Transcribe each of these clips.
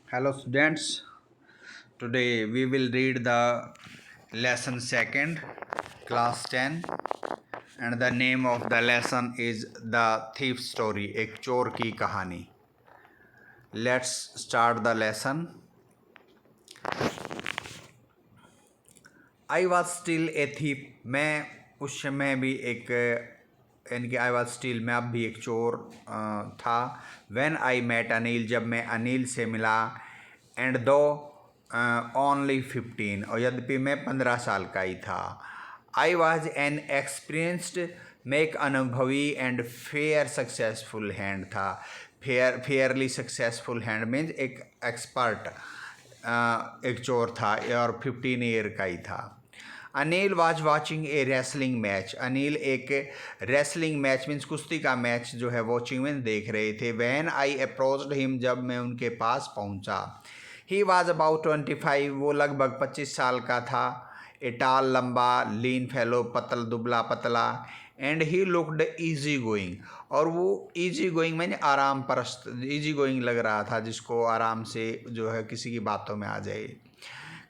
Hello students, today we will read the lesson second, class 10, and the name of the lesson is The Thief Story, एक चोर की कहानी. Let's start the lesson. I was still a thief. मैं उस समय भी एक यानी कि आई वॉज स्टिल मैं अब भी एक चोर था. When I met अनिल, जब मैं अनिल से मिला. एंड दो ओनली 15, और यद्यपि मैं 15 साल का ही था. आई वॉज एन एक्सपीरियंस्ड, मैं एक अनुभवी एंड फेयर सक्सेसफुल हैंड था. फेयरली सक्सेसफुल हैंड मीन्स एक एक्सपर्ट एक चोर था और 15 ईयर का ही था. Anil was watching A wrestling match. Anil एक रेसलिंग मैच मीन्स कुश्ती का मैच जो है वॉचिंग में देख रहे थे. वैन आई अप्रोच्ड हिम, जब मैं उनके पास पहुंचा. ही वाज अबाउट 25, वो लगभग 25 साल का था. ए टाल, लंबा, लीन फेलो, दुबला पतला. And he looked easy going, और वो ईजी गोइंग मैंने आराम परस्त, ईजी गोइंग लग रहा था जिसको आराम से जो है किसी की बातों में आ जाए.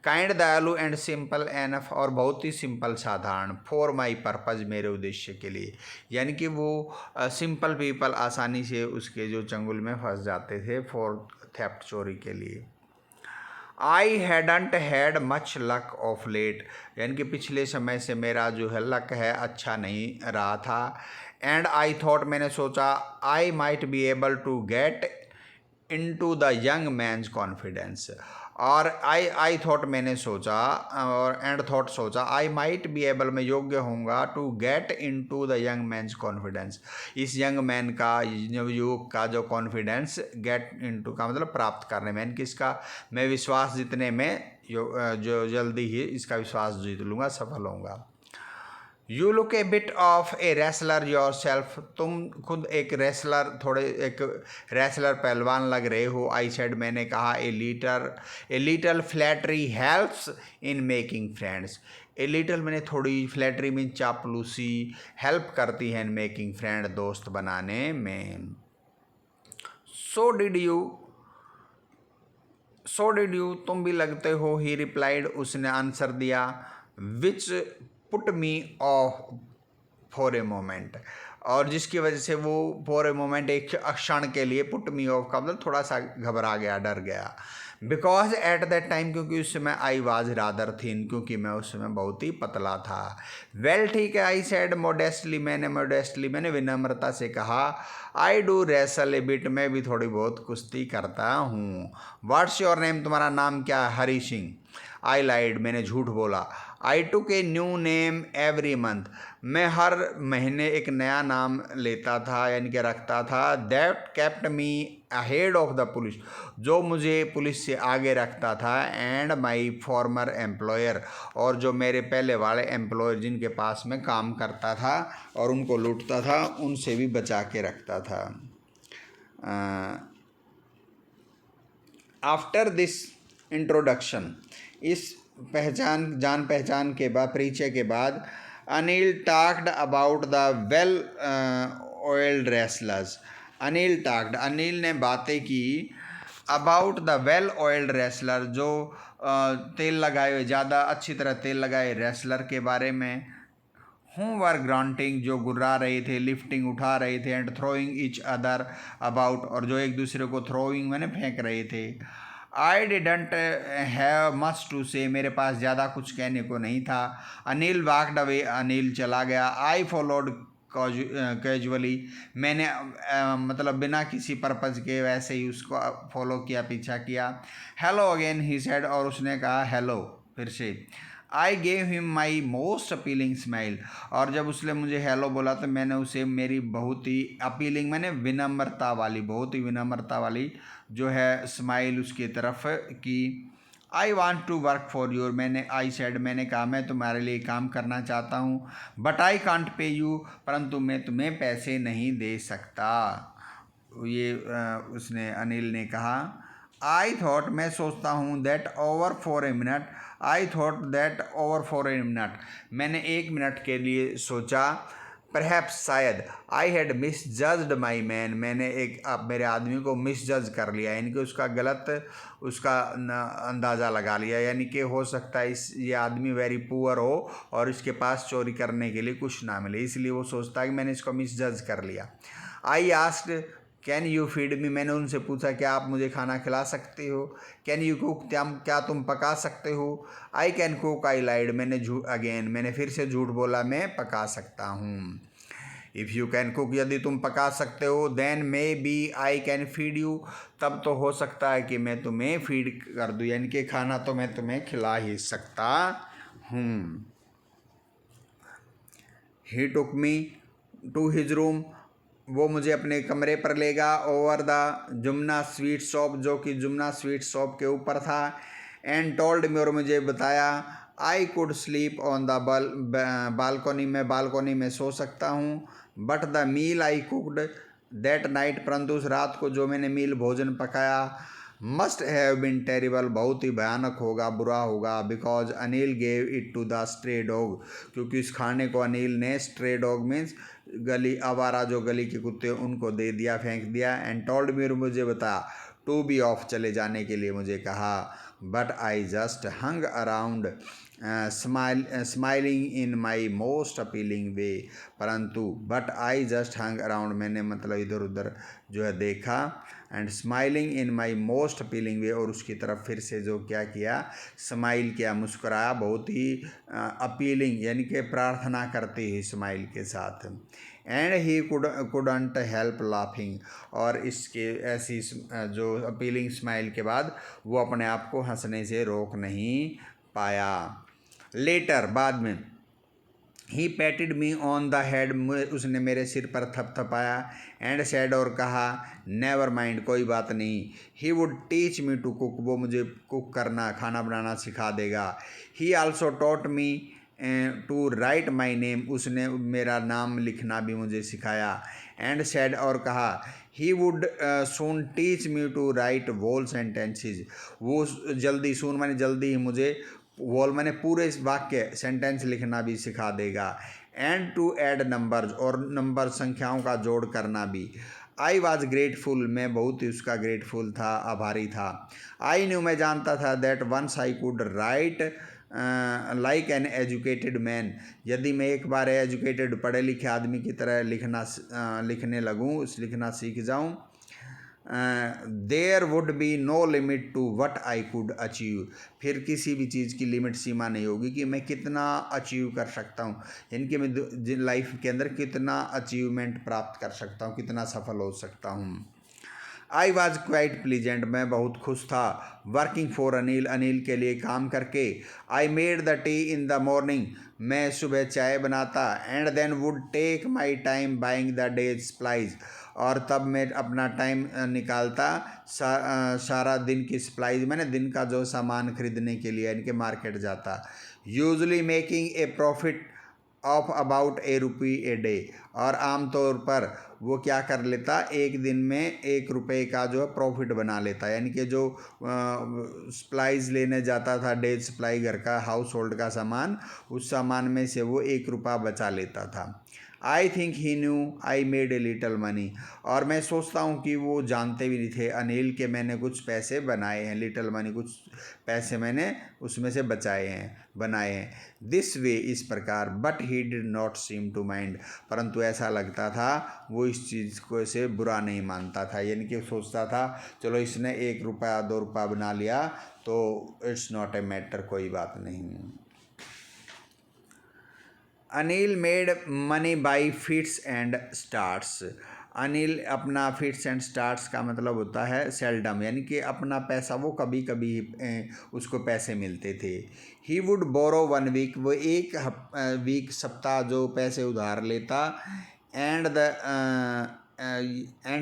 काइंड, दयालु एंड सिंपल एनफ, और बहुत ही सिंपल साधारण. फॉर माई पर्पज़, मेरे उद्देश्य के लिए. यानी कि वो सिंपल पीपल आसानी से उसके जो चंगुल में फंस जाते थे फॉर थेफ्ट, चोरी के लिए. I hadn't had much luck of late, यानी कि पिछले समय से मेरा जो है लक है अच्छा नहीं रहा था. एंड आई थॉट, मैंने सोचा. I might be able to get into the young man's confidence, और आई थॉट मैंने सोचा, और एंड थॉट सोचा. आई माइट बी एबल, मैं योग्य होऊंगा. To get into the young man's confidence, इस यंग मैन का, युवक का जो कॉन्फिडेंस, गेट इनटू का मतलब प्राप्त करने में, किसका, मैं विश्वास जीतने में जो जल्दी ही इसका विश्वास जीत लूँगा, सफल होऊंगा. You look A bit of a wrestler your self, तुम खुद एक रेसलर, थोड़े एक रेसलर पहलवान लग रहे हो. आई सेड, मैंने कहा. A little flattery helps in making friends. A little मैंने थोड़ी, फ्लैटरी मीन चापलूसी, हेल्प करती है इन मेकिंग फ्रेंड, दोस्त बनाने में. सो डिड यू, तुम भी लगते हो. ही रिप्लाइड, उसने आंसर दिया. Which put me of for a moment, और जिसकी वजह से वो फॉर ए मोमेंट, एक क्षण के लिए, पुट मी ऑफ का मतलब थोड़ा सा घबरा गया, डर गया. बिकॉज एट दैट टाइम, क्योंकि उस समय आई वाज रादर थिन, क्योंकि मैं उस समय बहुत ही पतला था. वेल ठीक है, आई सेड मोडेस्टली, मैंने विनम्रता से कहा. I do wrestle A bit, मैं भी थोड़ी बहुत कुश्ती करता हूँ. व्हाट्स योर नेम, तुम्हारा नाम क्या है. हरी सिंह. आई लाइड, मैंने झूठ बोला. I took a new name every month, मैं हर महीने एक नया नाम लेता था, यानी कि रखता था. That kept me ahead of the police, जो मुझे पुलिस से आगे रखता था. एंड माई फॉर्मर एम्प्लॉयर, और जो मेरे पहले वाले एम्प्लॉयर जिनके पास मैं काम करता था और उनको लूटता था, उनसे भी बचा के रखता था. आफ्टर दिस इंट्रोडक्शन, इस जान पहचान के बाद, परिचय के बाद, Anil talked about the well oiled wrestlers. Anil ने बातें की. About the well oiled wrestler, जो तेल लगाए हुए, ज़्यादा अच्छी तरह तेल लगाए रेसलर के बारे में. हु वर ग्रांटिंग, जो गुर्रा रहे थे, लिफ्टिंग उठा रहे थे. And throwing each other about, और जो एक दूसरे को थ्रोइंग मैंने फेंक रहे थे. I didn't have much to say, मेरे पास ज़्यादा कुछ कहने को नहीं था. अनिल वॉक्ड अवे, अनिल चला गया. आई फॉलोड कैजुअली, मैंने मतलब बिना किसी पर्पज़ के वैसे ही उसको फॉलो किया, पीछा किया. हेलो अगेन ही सेड, और उसने कहा हेलो फिर से. I gave him my most appealing smile, और जब उसने मुझे हेलो बोला तो मैंने उसे मेरी बहुत ही अपीलिंग, मैंने विनम्रता वाली, बहुत ही विनम्रता वाली जो है स्माइल उसकी तरफ की. I want to work for your, मैंने कहा मैं तुम्हारे लिए काम करना चाहता हूँ. But I can't pay you, परंतु मैं तुम्हें पैसे नहीं दे सकता. ये उसने, अनिल ने कहा. आई थॉट, मैं सोचता हूँ. That over for a minute, मैंने 1 मिनट के लिए सोचा. परहैप्स शायद, I had miss judged my man, मैंने मेरे आदमी को मिस जज कर लिया, यानी कि उसका गलत अंदाज़ा लगा लिया, यानी कि हो सकता है ये आदमी वेरी पुअर हो और इसके पास चोरी करने के लिए कुछ ना मिले, इसलिए वो सोचता है कि मैंने इसको मिस जज कर लिया। I asked can you feed me, मैंने उनसे पूछा क्या आप मुझे खाना खिला सकते हो। कैन यू कुक, क्या तुम पका सकते हो। आई कैन कुक, आई लाइड, मैंने फिर से झूठ बोला, मैं पका सकता हूँ। इफ़ यू कैन कुक, यदि तुम पका सकते हो, then maybe I can feed you, तब तो हो सकता है कि मैं तुम्हें फीड कर दूँ, यानी कि खाना तो मैं तुम्हें खिला ही सकता हूँ। ही टुक मी टू हिज रूम, वो मुझे अपने कमरे पर लेगा, over the Yumna sweet shop, जो कि जुमना स्वीट शॉप के ऊपर था। एंड टोल्ड मी, और मुझे बताया, I could sleep on the balcony, में बालकोनी में सो सकता हूँ। But the meal I cooked that night, परंतु उस रात को जो मैंने भोजन पकाया, मस्ट हैव बिन टेरिबल, बहुत ही भयानक होगा, बुरा होगा। Because Anil gave it to the stray dog, क्योंकि इस खाने को अनिल ने, स्ट्रे डॉग मीन्स गली आवारा, जो गली के कुत्ते, उनको दे दिया, फेंक दिया। एंड टोल्ड मी, मुझे बताया, टू बी ऑफ, चले जाने के लिए मुझे कहा। But I just hung around smiling in my most appealing way, परंतु but I just hung around, मैंने मतलब इधर उधर जो है देखा, and smiling in my most appealing way, और उसकी तरफ फिर से जो क्या किया, स्माइल किया, मुस्कुराया, बहुत ही अपीलिंग, यानी कि प्रार्थना करती हुई स्माइल के साथ। And he couldn't help laughing, और इसके ऐसी जो अपीलिंग स्माइल के बाद वो अपने आप को हंसने से रोक नहीं पाया। लेटर, बाद में, he patted me on the head, उसने मेरे सिर पर थपथपाया। एंड सैड, और कहा, नेवर माइंड, कोई बात नहीं। He would teach me to cook, वो मुझे कुक करना, खाना बनाना सिखा देगा। He also taught me to write my name, उसने मेरा नाम लिखना भी मुझे सिखाया। एंड सैड, और कहा, he would soon teach me to write whole sentences, वो जल्दी, सून मैंने जल्दी ही मुझे, वोल मैंने पूरे वाक्य, सेंटेंस लिखना भी सिखा देगा। एंड टू ऐड नंबर्स, और नंबर, संख्याओं का जोड़ करना भी। आई वॉज ग्रेटफुल, मैं बहुत ही उसका ग्रेटफुल था, आभारी था। आई न्यू, मैं जानता था, that once I could write like an educated man, यदि मैं एक बार एजुकेटेड, पढ़े लिखे आदमी की तरह लिखने लगूँ, लिखना सीख जाऊँ, there would be no limit to what I could achieve, फिर किसी भी चीज़ की लिमिट, सीमा नहीं होगी कि मैं कितना अचीव कर सकता हूँ, यानी कि मैं लाइफ के अंदर कितना अचीवमेंट प्राप्त कर सकता हूँ, कितना सफल हो सकता हूँ। आई वॉज क्वाइट प्लीजेंट, मैं बहुत खुश था, वर्किंग फॉर अनिल, अनिल के लिए काम करके। I made the tea in the morning, मैं सुबह चाय बनाता। And then would take my time buying the day's supplies, और तब मैं अपना टाइम निकालता सारा दिन की सप्लाईज, मैंने दिन का जो सामान खरीदने के लिए, इनके मार्केट जाता। Usually making a profit of about ₹1 a day, और आमतौर पर वो क्या कर लेता, एक दिन में ₹1 का जो है प्रॉफिट बना लेता, यानी कि जो सप्लाईज लेने जाता था, डेज सप्लाई, घर का हाउस होल्ड का सामान, उस सामान में से वो ₹1 बचा लेता था। I think he new I made a little money, और मैं सोचता हूँ कि वो जानते भी नहीं थे अनिल के मैंने कुछ पैसे बनाए हैं, लिटल मनी, कुछ पैसे मैंने उसमें से बनाए हैं। दिस वे, इस प्रकार। But he did not seem to mind, परंतु ऐसा लगता था वो इस चीज़ को से बुरा नहीं मानता था, यानी कि सोचता था चलो इसने ₹1 ₹2 बना लिया तो इट्स नॉट ए मैटर, कोई बात नहीं। Anil made money by fits and starts, Anil अपना फिट्स एंड स्टार्ट्स का मतलब होता है सेल्डम, यानी कि अपना पैसा वो कभी कभी उसको पैसे मिलते थे। ही वुड बोरो 1 वीक, वो एक वीक, सप्ताह जो पैसे उधार लेता। एंड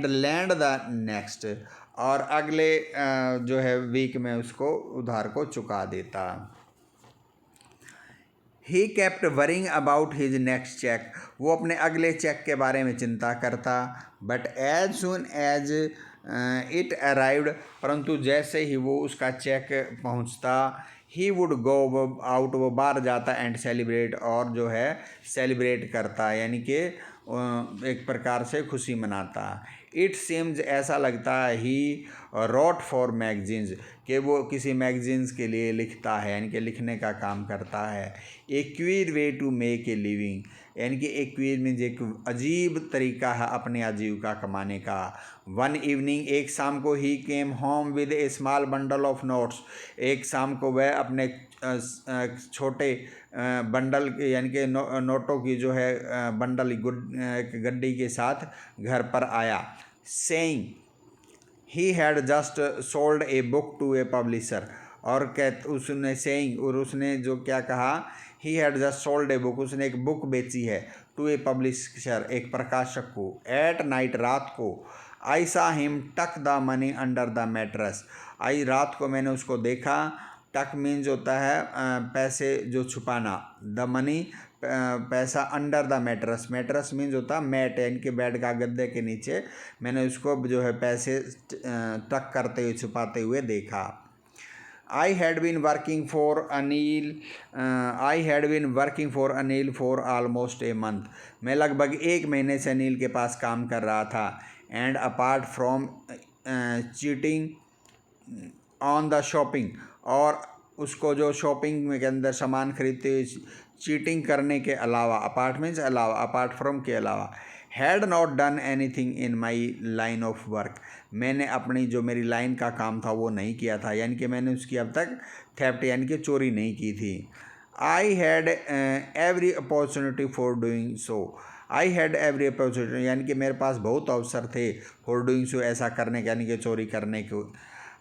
लैंड द नेक्स्ट, और अगले जो है वीक में उसको उधार को चुका देता। He kept worrying about his next cheque, वो अपने अगले चेक के बारे में चिंता करता। But as soon as it arrived, परंतु जैसे ही वो उसका चेक पहुंचता, ही वुड गो आउट, वो बाहर जाता एंड सेलिब्रेट, और जो है सेलिब्रेट करता, यानी कि एक प्रकार से खुशी मनाता। इट सीम्स, ऐसा लगता है, ही रॉट फॉर मैगजीन्स, कि वो किसी मैगजीन्स के लिए लिखता है, यानी कि लिखने का काम करता है। A queer way to make a living, यानी कि एक क्वीर मीन्स एक अजीब तरीका है अपने आजीविका कमाने का। वन इवनिंग, एक शाम को, he came home with a small bundle of notes, एक शाम को वह अपने छोटे बंडल यानी कि नोटों की जो है बंडल गड्डी के साथ घर पर आया। Saying he had just sold a book to a publisher, और उसने सेइंग, और उसने जो क्या कहा, he had just sold a book, उसने एक बुक बेची है, टू ए पब्लिशर, एक प्रकाशक को। एट नाइट, रात को। आई saw him tuck the money under the mattress, I रात को मैंने उसको देखा। टक मीन्स होता है पैसे जो छुपाना, द मनी पैसा, under the mattress, mattress means होता है मैट, यानी कि बेड का गद्दे के नीचे मैंने उसको जो है पैसे टक करते हुए छुपाते हुए देखा। I had been working for Anil for almost a month, मैं लगभग एक महीने से अनिल के पास काम कर रहा था। And apart from cheating on the shopping, और उसको जो शॉपिंग के अंदर सामान खरीदते हुए चीटिंग करने के अलावा, अपार्टमेंट्स अलावा, अपार्ट फ्रॉम के अलावा, had not done anything in my line of work, मैंने अपनी जो मेरी लाइन का काम था वो नहीं किया था, यानी कि मैंने उसकी अब तक थेफ्ट यानी कि चोरी नहीं की थी। I had every opportunity for doing so, I had every opportunity, यानी कि मेरे पास बहुत अवसर थे, फॉर डूइंग सो, ऐसा करने के, यानी कि चोरी करने को।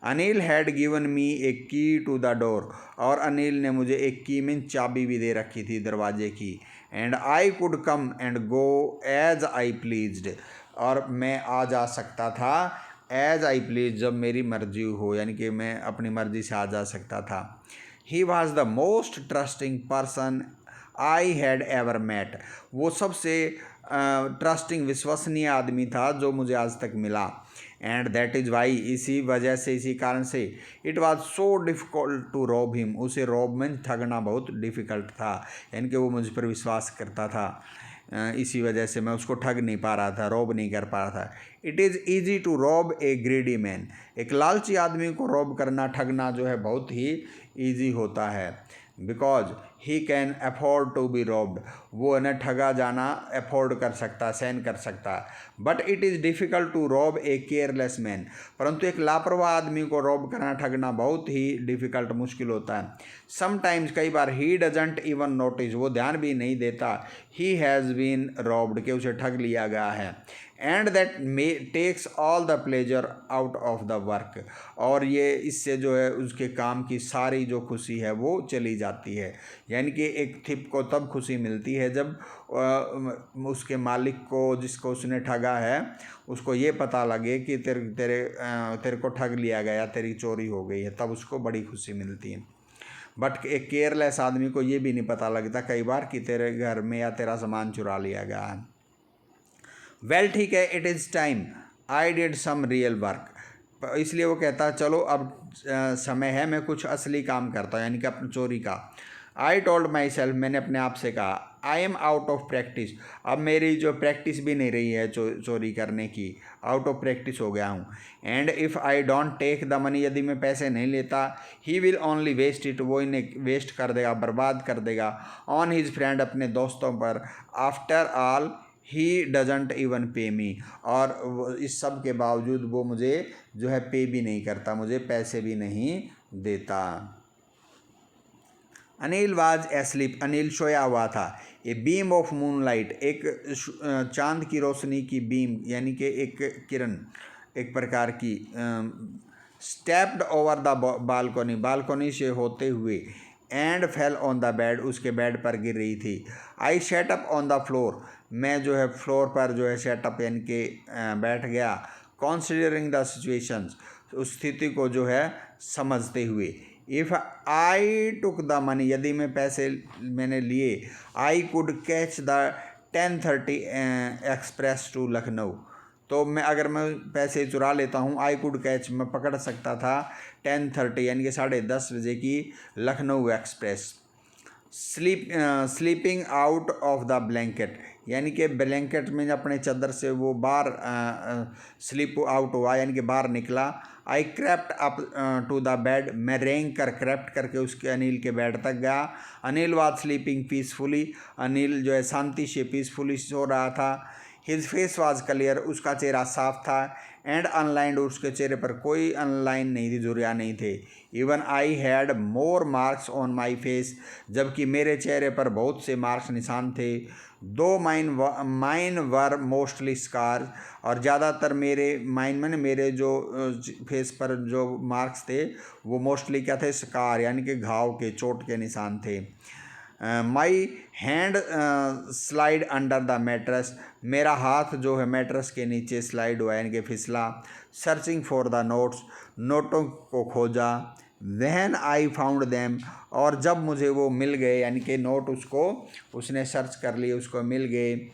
अनिल हैड गिवन मी ए की टू द डोर, और अनिल ने मुझे एक की मीन चाबी भी दे रखी थी दरवाजे की। And I could come and go as I pleased, और मैं आ जा सकता था एज आई प्लीज, जब मेरी मर्जी हो, यानी कि मैं अपनी मर्जी से आ जा सकता था। He was the most trusting person I had ever met, वो सबसे ट्रस्टिंग विश्वसनीय आदमी था जो मुझे आज तक मिला। एंड दैट इज़ वाई, इसी वजह से, इसी कारण से, it was so difficult to rob him, उसे रॉब में ठगना बहुत डिफ़िकल्ट था, यानी कि वो मुझ पर विश्वास करता था, इसी वजह से मैं उसको ठग नहीं पा रहा था, रॉब नहीं कर पा रहा था। It is easy to rob a greedy man, एक लालची आदमी को रॉब करना, ठगना जो है बहुत ही ईजी होता है। Because he can afford to be robbed, वो न ठगा जाना अफोर्ड कर सकता, सहन कर सकता। But it is difficult to rob a careless man, परंतु एक लापरवाह आदमी को रॉब करना, ठगना बहुत ही डिफ़िकल्ट, मुश्किल होता है। समटाइम्स, कई बार, ही डजंट इवन नोटिस, वो ध्यान भी नहीं देता, ही हैज़ बीन रॉब्ड, कि उसे ठग लिया गया है। And that takes all the pleasure out of the work, और ये इससे जो है उसके काम की सारी जो खुशी है वो चली जाती है, यानी कि एक थिप को तब खुशी मिलती है जब उसके मालिक को, जिसको उसने ठगा है, उसको ये पता लगे कि तेरे को ठग लिया गया, तेरी चोरी हो गई है, तब उसको बड़ी खुशी मिलती है। बट एक केयरलेस आदमी को ये भी नहीं पता लगता कई बार कि तेरे घर में या तेरा सामान चुरा लिया गया है। वेल ठीक है, it is time I did some real work, इसलिए वो कहता है चलो अब समय है, मैं कुछ असली काम करता हूँ, यानी कि अपनी चोरी का। आई टोल्ड माई सेल्फ, मैंने अपने आप से कहा, I am out of practice, अब मेरी जो प्रैक्टिस भी नहीं रही है चोरी करने की, आउट ऑफ प्रैक्टिस हो गया हूँ। And if I don't take the money, यदि मैं पैसे नहीं लेता, he will only waste it, वो इन्हें वेस्ट कर देगा, बर्बाद कर देगा, ऑन हिज फ्रेंड, अपने दोस्तों पर। After all he doesn't even पे मी, और इस सब के बावजूद वो मुझे जो है पे भी नहीं करता, मुझे पैसे भी नहीं देता। अनिल वाज एस्लीप, अनिल सोया हुआ था। ए बीम ऑफ मूनलाइट, एक चांद की रोशनी की बीम, यानी कि एक किरण, एक प्रकार की, stepped over the balcony, balcony से होते हुए, and fell on the bed, उसके बेड पर गिर रही थी। I sat up on the floor, मैं जो है फ्लोर पर जो है सेटअप यानी कि बैठ गया। कॉन्सिडरिंग द सिचुएशंस, उस स्थिति को जो है समझते हुए। If I took the money, यदि मैं पैसे मैंने लिए, I could catch the 10:30 express to Lucknow, तो मैं पैसे चुरा लेता हूँ। आई कुड कैच, मैं पकड़ सकता था 10:30 यानी कि 10:30 बजे की Lucknow express. Sleeping out of the blanket, यानी कि ब्लैंकेट में अपने चादर से वो बाहर स्लीप आउट हुआ यानी कि बाहर निकला। I crept up to the bed, मैं रेंग कर क्रेप्ट करके उसके अनिल के बेड तक गया। Anil was sleeping peacefully, Anil जो है शांति से पीसफुली सो रहा था। हिज फेस वाज क्लियर, उसका चेहरा साफ था। एंड अनलाइंड, उसके चेहरे पर कोई अनलाइन नहीं थी, झुर्रियाँ नहीं थे। Even I had more marks on my face, जबकि मेरे चेहरे पर बहुत से मार्क्स निशान थे। दो माइन वर मोस्टली स्कार, और ज़्यादातर मेरे जो फेस पर जो मार्क्स थे वो मोस्टली क्या थे, स्कार यानी कि घाव के, चोट के निशान थे। My hand slide under the mattress, मेरा हाथ जो है मैट्रेस के नीचे स्लाइड हुआ यानी कि फिसला। सर्चिंग फॉर द नोट्स, नोटों को खोजा। वैन आई फाउंड देम, और जब मुझे वो मिल गए यानी कि नोट उसने सर्च कर लिए, उसको मिल गए।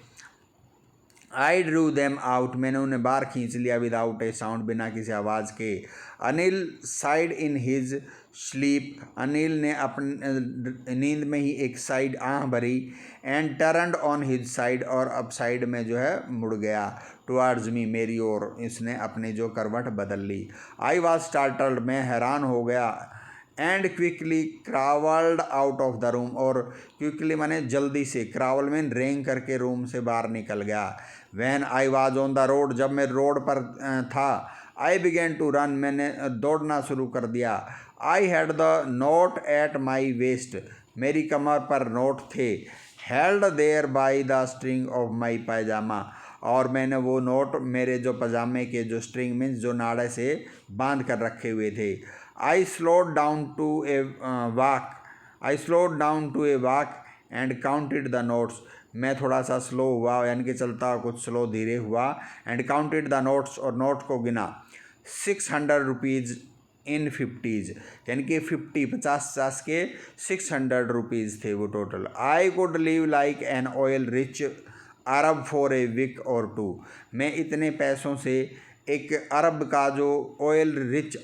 आई ड्रू देम आउट, मैंने उन्हें बाहर खींच लिया। विदाउट ए साउंड, बिना किसी आवाज़ के। Anil side in his sleep, Anil ने अपनी नींद में ही एक साइड आँख भरी। And turned on his side, और अब साइड में जो है मुड़ गया। टुवार्ड्स मी, मेरी ओर इसने अपनी जो करवट बदल ली। आई वॉज स्टार्टल्ड, मैं हैरान हो गया। And quickly crawled out of the room, और क्विकली मैंने जल्दी से, क्रावल में रेंग करके रूम से बाहर निकल गया। When I was on the road, जब मैं रोड पर था। आई बिगेन टू रन, मैंने दौड़ना शुरू कर दिया। I had the note at my waist, मेरी कमर पर नोट थे। Held there by the string of my pyjama, और मैंने वो नोट मेरे जो पजामे के जो स्ट्रिंग मीन्स जो नाड़े से बांध कर रखे हुए थे। I slowed down to a walk and counted the notes, मैं थोड़ा सा स्लो हुआ यानी कि चलता कुछ स्लो धीरे हुआ। एंड काउंटेड द नोट्स, और नोट को गिना। 600 रुपीज़ इन 50s, यानी कि 50 के 600 रुपीज़ थे वो टोटल। I could live like an oil rich Arab for a week or two, मैं इतने पैसों से एक अरब का जो ऑयल रिच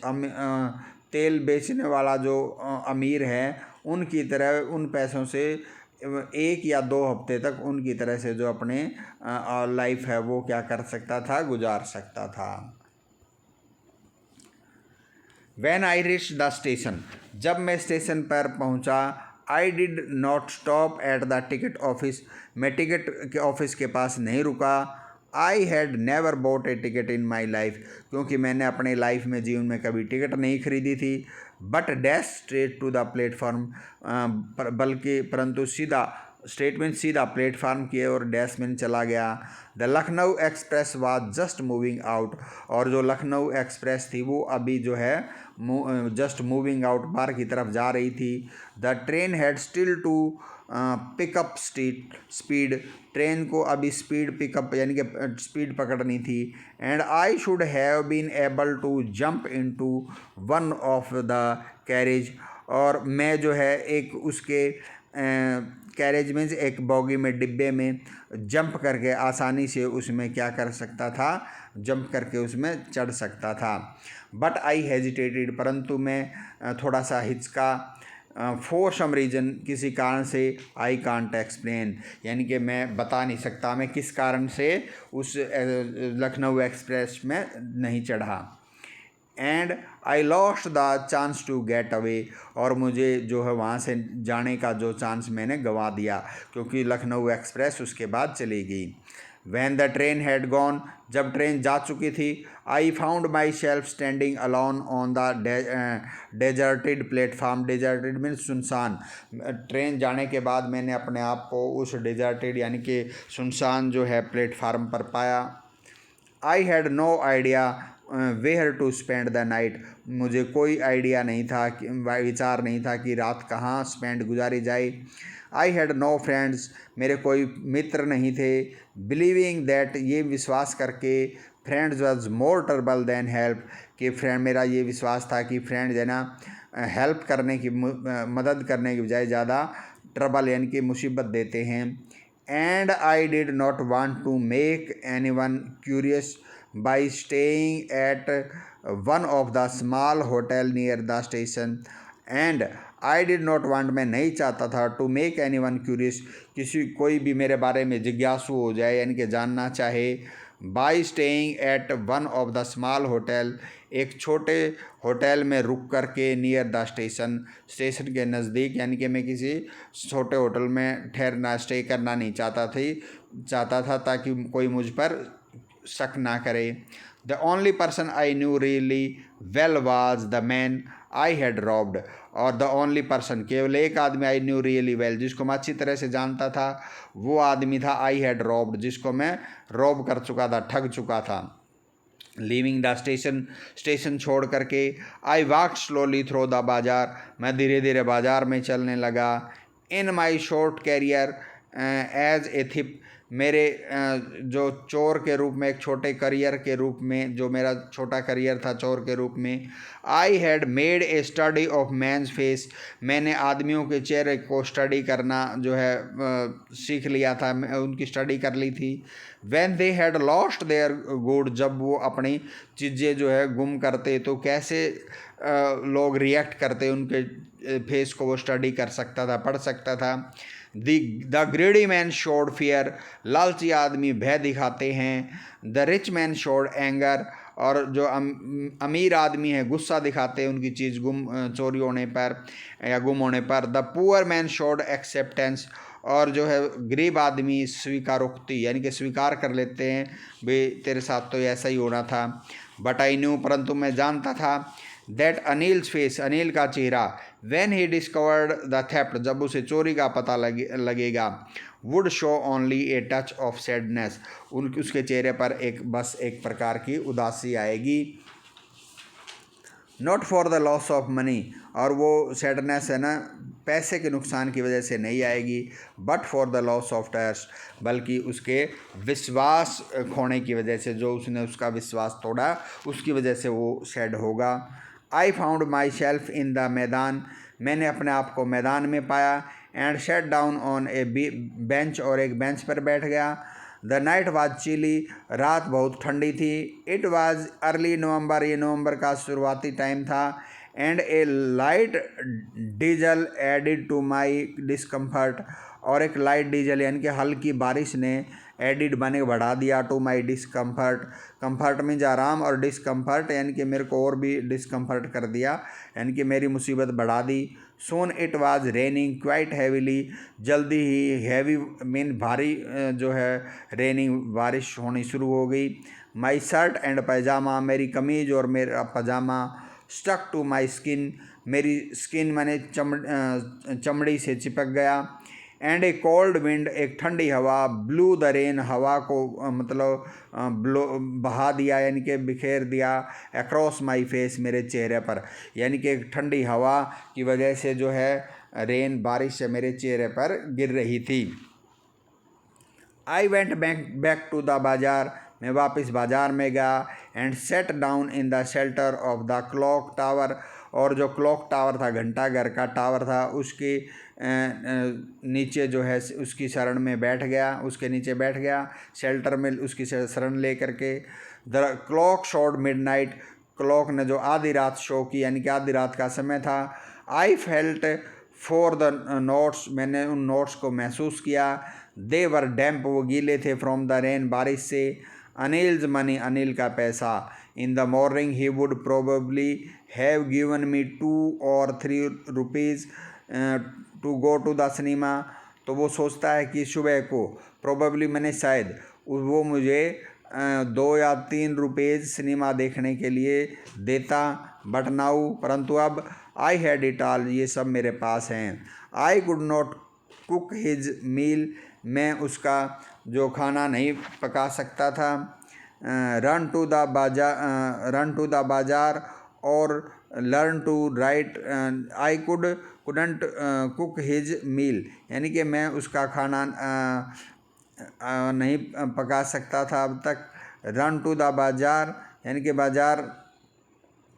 तेल बेचने वाला जो अमीर है उनकी तरह, उन पैसों से 1 या 2 हफ्ते तक उनकी तरह से जो अपने लाइफ है वो क्या कर सकता था, गुजार सकता था। When I reached the station, जब मैं स्टेशन पर पहुंचा। आई did not stop at the ticket office, मैं टिकट के ऑफिस के पास नहीं रुका। I had never bot A ticket in my life, क्योंकि मैंने अपने लाइफ में जीवन में कभी टिकट नहीं खरीदी थी। But dash straight to the platform, परंतु सीधा, स्टेटमेंट सीधा प्लेटफार्म की ओर डैश में चला गया। The Lucknow express was just moving out, और जो लखनऊ एक्सप्रेस थी वो अभी जो है जस्ट मूविंग आउट, बाहर की तरफ जा रही थी। The train had still to pick up speed, ट्रेन को अभी स्पीड पिकअप यानी कि स्पीड पकड़नी थी। And I should have been able to jump into one of the carriage, और मैं जो है एक उसके कैरेज में एक बॉगी में, डिब्बे में जंप करके आसानी से उसमें क्या कर सकता था, जंप करके उसमें चढ़ सकता था। बट आई हेजिटेटेड, परंतु मैं थोड़ा सा हिचका। फॉर सम रीज़न, किसी कारण से। आई कांट एक्सप्लेन, यानी कि मैं बता नहीं सकता मैं किस कारण से उस लखनऊ एक्सप्रेस में नहीं चढ़ा। And I lost the chance to get away, और मुझे जो है वहाँ से जाने का जो चांस मैंने गंवा दिया, क्योंकि लखनऊ एक्सप्रेस उसके बाद चली गई। When the train had gone, जब ट्रेन जा चुकी थी। I found my self standing alone on the deserted platform, deserted means सुनसान। ट्रेन जाने के बाद मैंने अपने आप को उस डेजर्टेड यानी कि सुनसान जो है प्लेटफार्म पर पाया। I had no idea where to spend the night, मुझे कोई आइडिया नहीं था, विचार नहीं था कि रात कहाँ स्पेंड गुजारी जाए। आई हैड नो फ्रेंड्स, मेरे कोई मित्र नहीं थे। बिलीविंग दैट, ये विश्वास करके, friends was more trouble than help, कि फ्रेंड, मेरा ये विश्वास था कि फ्रेंड है ना हेल्प करने की, मदद करने की बजाय ज़्यादा ट्रबल यानी कि मुसीबत देते हैं। And I did not want to make anyone curious, by staying at one of the small hotel near the station and I did not want, मैं नहीं चाहता था to make anyone curious, कोई भी मेरे बारे में जिज्ञासु हो जाए यानी कि जानना चाहे। by staying at one of the small hotel, एक छोटे होटल में रुक कर के नियर द स्टेशन के नज़दीक, यानी कि मैं किसी छोटे होटल में ठहरना स्टे करना नहीं चाहता था ताकि कोई मुझ पर शक ना करे। The only person I knew really well was the man I had robbed, और द ओनली पर्सन, केवल एक आदमी, आई न्यू रियली वेल, जिसको मैं अच्छी तरह से जानता था, वो आदमी था आई हैड रॉब्ड, जिसको मैं रॉब कर चुका था, ठग चुका था। लीविंग द स्टेशन छोड़ करके I walk slowly through the बाजार, मैं धीरे धीरे बाजार में चलने लगा। In my short career as a thief, मेरे जो चोर के रूप में, एक छोटे करियर के रूप में, जो मेरा छोटा करियर था चोर के रूप में। I had made a study of men's face, मैंने आदमियों के चेहरे को स्टडी करना जो है सीख लिया था, उनकी स्टडी कर ली थी। When they had lost their good, जब वो अपनी चीज़ें जो है गुम करते तो कैसे लोग रिएक्ट करते, उनके फेस को वो स्टडी कर सकता था, पढ़ सकता था। द ग्रेडी मैन शोड फियर, लालची आदमी भय दिखाते हैं। The rich man showed anger, और जो अमीर आदमी है गुस्सा दिखाते हैं उनकी चीज़ चोरी होने पर या गुम होने पर। The poor man showed acceptance, और जो है गरीब आदमी स्वीकारोक्ति, यानी कि स्वीकार कर लेते हैं भाई तेरे साथ तो ऐसा ही होना था। बट आई न्यू, परंतु मैं जानता था, दैट अनिल्स फेस, अनिल का चेहरा, when he discovered the theft, जब उसे चोरी का पता लगेगा, would show only a touch of sadness, उसके चेहरे पर बस एक प्रकार की उदासी आएगी। Not for the loss of money, और वो सैडनेस है ना पैसे के नुकसान की वजह से नहीं आएगी, but for the loss of trust, बल्कि उसके विश्वास खोने की वजह से, जो उसने उसका विश्वास तोड़ा उसकी वजह से वो सैड होगा। I found my self in the मैदान, मैंने अपने आप को मैदान में पाया। And sat down on A bench, और एक बेंच पर बैठ गया। द नाइट वाज चिली, रात बहुत ठंडी थी। इट वाज अर्ली नवंबर, ये नवंबर का शुरुआती टाइम था। And a light drizzle added to my discomfort, और एक लाइट डीजल यानी कि हल्की बारिश ने एडिड बने बढ़ा दिया to my discomfort. Comfort means आराम, और डिस्कम्फर्ट यानी कि मेरे को और भी डिस्कम्फर्ट कर दिया, यानी कि मेरी मुसीबत बढ़ा दी। Soon it was raining quite heavily, जल्दी ही, हैवी मीन भारी जो है, रेनिंग बारिश होनी शुरू हो गई। माई शर्ट एंड पैजामा, मेरी कमीज और मेरा पजामा, स्टक टू माई स्किन, मेरी स्किन माने चमड़ी से चिपक गया। एंड ए कोल्ड विंड, एक ठंडी हवा, ब्लू द रेन, हवा को मतलब बहा दिया यानी कि बिखेर दिया, अक्रॉस माई फेस, मेरे चेहरे पर, यानी कि एक ठंडी हवा की वजह से जो है रेन, बारिश से मेरे चेहरे पर गिर रही थी। I went back to the बाजार, मैं वापस बाजार में गया। And sat down in the shelter of the clock tower, और जो क्लॉक टावर था, घंटा घर का टावर था, उसके नीचे जो है उसकी शरण में बैठ गया, उसके नीचे बैठ गया, शेल्टर में उसकी शरण ले करके। The clock showed midnight, clock ने जो आधी रात शो की, यानी कि आधी रात का समय था। I felt for the notes, मैंने उन नोट्स को महसूस किया। दे वर डैम्प, वो गीले थे, फ्रॉम द रेन, बारिश से। अनिल्स मनी, अनिल का पैसा। In the morning he would probably have given me 2 or 3 rupees to go to the cinema, तो वो सोचता है कि सुबह को, प्रोबेबली मैंने शायद, वो मुझे 2 या 3 रुपीज़ सिनेमा देखने के लिए देता। बट नाउ, परंतु अब, आई हैड इट ऑल, ये सब मेरे पास हैं। I could not cook his meal, मैं उसका जो खाना नहीं पका सकता था। रन टू द बाजार और learn to write, I couldn't cook his meal, यानी कि मैं उसका खाना नहीं पका सकता था अब तक। रन टू द बाजार, यानी कि बाजार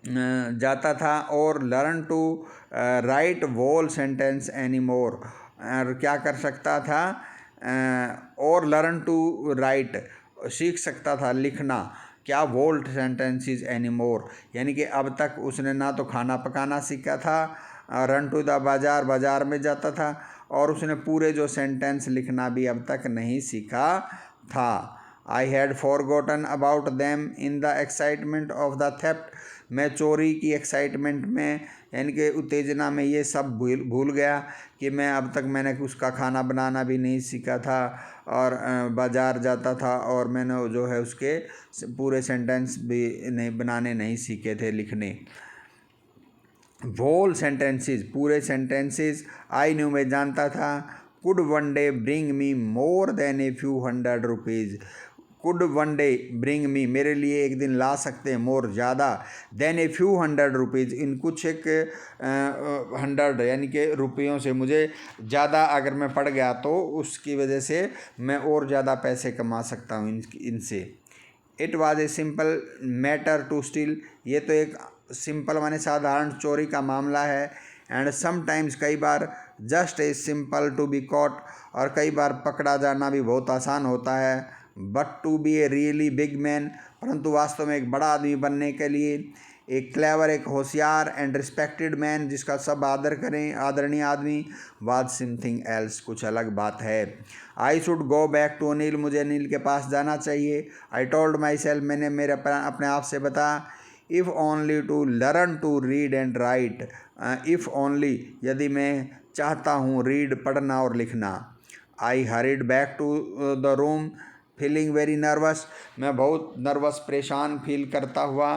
जाता था। और learn to write whole sentence any more, और क्या कर सकता था, और लर्न टू राइट, सीख सकता था लिखना, क्या वोल्ट सेंटेंसेस एनी मोर, यानी कि अब तक उसने ना तो खाना पकाना सीखा था, रन टू द बाज़ार, बाज़ार में जाता था, और उसने पूरे जो सेंटेंस लिखना भी अब तक नहीं सीखा था। I had forgotten about them in the excitement of the theft, मैं चोरी की एक्साइटमेंट में यानी कि उत्तेजना में ये सब भूल गया कि मैं अब तक मैंने उसका खाना बनाना भी नहीं सीखा था और बाज़ार जाता था, और मैंने जो है उसके पूरे सेंटेंस भी नहीं बनाने नहीं सीखे थे लिखने। वोल सेंटेंसेस, पूरे सेंटेंसेस। आई न्यू, मैं जानता था। Could one day bring me more than a few hundred rupees, could one day bring me, मेरे लिए एक दिन ला सकते हैं, मोर ज़्यादा, than a few hundred rupees, इन कुछ एक हंड्रेड यानी कि रुपयों से मुझे ज़्यादा अगर मैं पड़ गया तो उसकी वजह से मैं और ज़्यादा पैसे कमा सकता हूँ इनसे। It was a simple matter to steal, ये तो एक सिंपल माने साधारण चोरी का मामला है। एंड समटाइम्स, कई बार, just a simple to be caught, और कई बार पकड़ा जाना भी बहुत आसान होता है। But to be a really big man, परंतु वास्तव में एक बड़ा आदमी बनने के लिए, एक क्लेवर, एक होशियार एंड रिस्पेक्टेड मैन, जिसका सब आदर करें, आदरणीय आदमी, वाज समथिंग एल्स, कुछ अलग बात है। I should go back to Anil, मुझे अनिल के पास जाना चाहिए। आई टोल्ड माई सेल्फ, मैंने मेरे अपने आप से बताया। If only to learn to read and write, if only, यदि मैं चाहता हूँ, रीड, पढ़ना और लिखना। I hurried back to the room feeling very nervous, मैं बहुत नर्वस, परेशान फील करता हुआ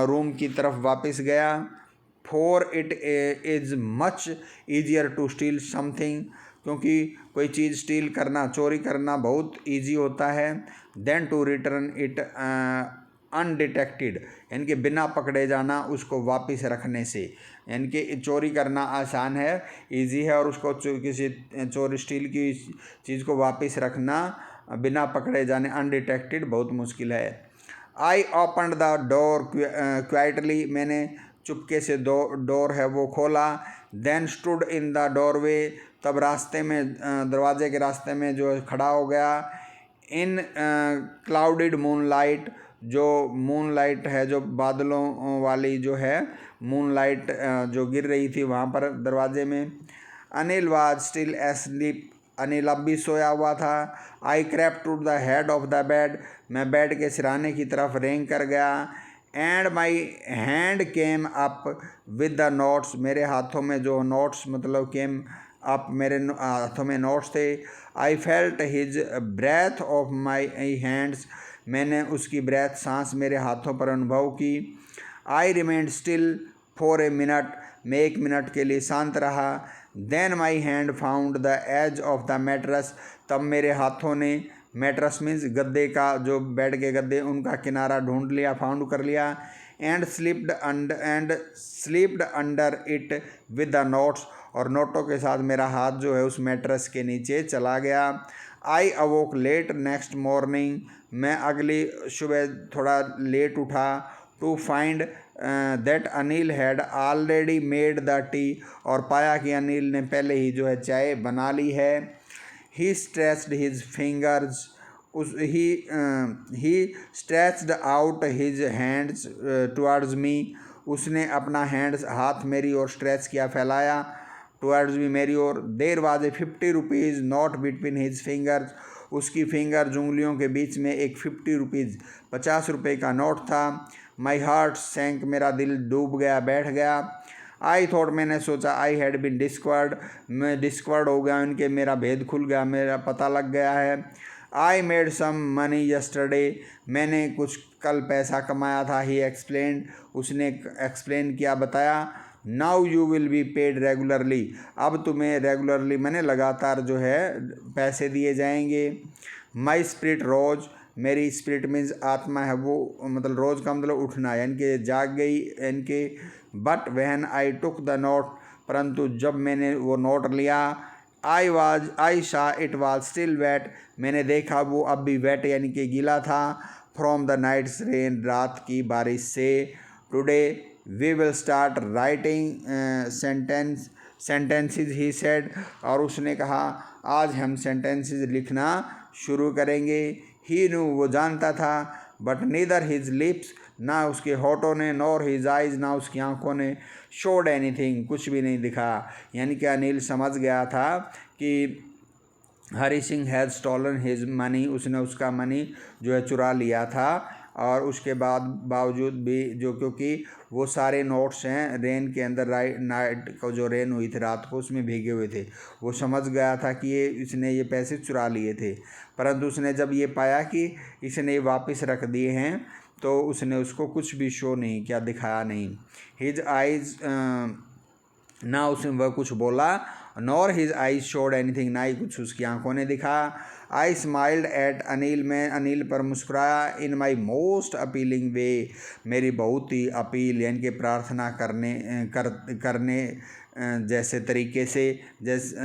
रूम की तरफ वापस गया। For it is much easier to steal something, क्योंकि कोई चीज़ स्टील करना, चोरी करना बहुत ईजी होता है, than to return it undetected, यानी कि बिना पकड़े जाना, उसको वापस रखने से, यानी कि चोरी करना आसान है, इजी है, और उसको किसी चोरी स्टील की चीज़ को वापस रखना बिना पकड़े जाने, अनडिटेक्टेड, बहुत मुश्किल है। I open the door quietly, मैंने चुपके से डोर है वो खोला। Then stood in the doorway, तब रास्ते में, दरवाजे के रास्ते में जो खड़ा हो गया। इन क्लाउडेड मूनलाइट, जो मूनलाइट है, जो बादलों वाली जो है मूनलाइट जो गिर रही थी वहाँ पर दरवाजे में। Anil was still asleep, Anil अब भी सोया हुआ था। I crept to the head of the bed, मैं बेड के सिराने की तरफ रेंग कर गया। And my hand came up with the notes, मेरे हाथों में जो नोट्स, मतलब केम अप, मेरे हाथों में नोट्स थे। I felt his breath of my hands, मैंने उसकी ब्रेथ, सांस, मेरे हाथों पर अनुभव की। I remained still for a minute, मैं एक मिनट के लिए शांत रहा। Then my hand found the edge of the mattress, तब मेरे हाथों ने, मैट्रेस मीन्स गद्दे का, जो बेड के गद्दे, उनका किनारा ढूंढ लिया, फाउंड कर लिया। And slept under it with the notes, और नोटों के साथ मेरा हाथ जो है उस मैट्रेस के नीचे चला गया। I awoke late next morning, मैं अगली सुबह थोड़ा लेट उठा। To find that Anil had already made the tea, और पाया कि अनिल ने पहले ही जो है चाय बना ली है। He stretched his fingers, he stretched out his hands towards me, उसने अपना हैंड्स, हाथ मेरी ओर स्ट्रेच किया, फैलाया, टुवर्ड्स मी, मेरी ओर। There was a 50 rupees note between his fingers, उसकी फिंगर, उंगलियों के बीच में एक 50 रुपीज़, 50 रुपये का नोट था। माई हार्ट सैंक, मेरा दिल डूब गया, बैठ गया। आई थॉट, मैंने सोचा, आई हैड बिन डिस्कवर्ड, मैं डिस्कवर्ड हो गया, उनके, मेरा भेद खुल गया, मेरा पता लग गया है। I made some money yesterday, मैंने कुछ कल पैसा कमाया था। ही एक्सप्लेन, उसने एक्सप्लेन किया, बताया। Now you will be paid regularly, अब तुम्हें रेगुलरली मैंने लगातार जो है पैसे दिए जाएंगे। माई स्पिरिट रोज, मेरी स्पिरिट मीन्स आत्मा है वो, मतलब रोज़ का मतलब उठना, यानी कि जाग गई, यानी कि। बट वहन आई टुक द नोट, परंतु जब मैंने वो नोट लिया, आई शा इट वाज स्टिल वेट, मैंने देखा वो अब भी वेट यानी कि गीला था। फ्रॉम द नाइट्स रेन, रात की बारिश से। Today we will start writing sentences, he said, और उसने कहा आज हम सेंटेंसेस लिखना शुरू करेंगे। ही न्यू, वो जानता था। बट नीदर हिज लिप्स, ना उसके होठों ने, नॉर हिज आइज, ना उसकी आंखों ने, शोड एनीथिंग, कुछ भी नहीं दिखा। यानी कि अनिल समझ गया था कि Hari Singh has stolen his money, उसने उसका मनी जो है चुरा लिया था। और उसके बावजूद भी जो, क्योंकि वो सारे नोट्स हैं रेन के अंदर, नाइट को जो रेन हुई थी रात को, उसमें भीगे हुए थे। वो समझ गया था कि इसने ये पैसे चुरा लिए थे, परंतु उसने जब ये पाया कि इसने ये वापस रख दिए हैं तो उसने उसको कुछ भी शो नहीं किया, दिखाया नहीं। हिज आइज, ना उसने वह कुछ बोला, nor his eyes showed anything, ना ही कुछ उसकी आंखों ने दिखा। आई स्माइल्ड एट अनिल, मैं अनिल पर मुस्कुराया, इन माई मोस्ट अपीलिंग वे, मेरी बहुत ही अपील यानी कि प्रार्थना करने जैसे तरीके से, जैसे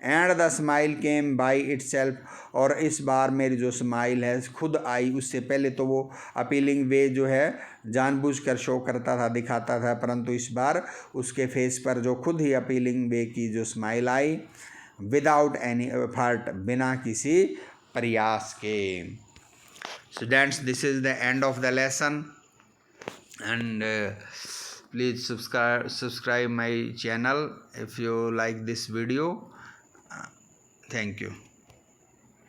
and the smile came by itself, और इस बार मेरी जो स्माइल है खुद आई। उससे पहले तो वो अपीलिंग वे जो है जानबूझकर शो करता था, दिखाता था, परंतु इस बार उसके फेस पर जो खुद ही अपीलिंग वे की जो स्माइल आई, विदाउट एनी एफर्ट, बिना किसी प्रयास के। Students, this is the end of the lesson, and please subscribe my channel if you like this video. Thank you.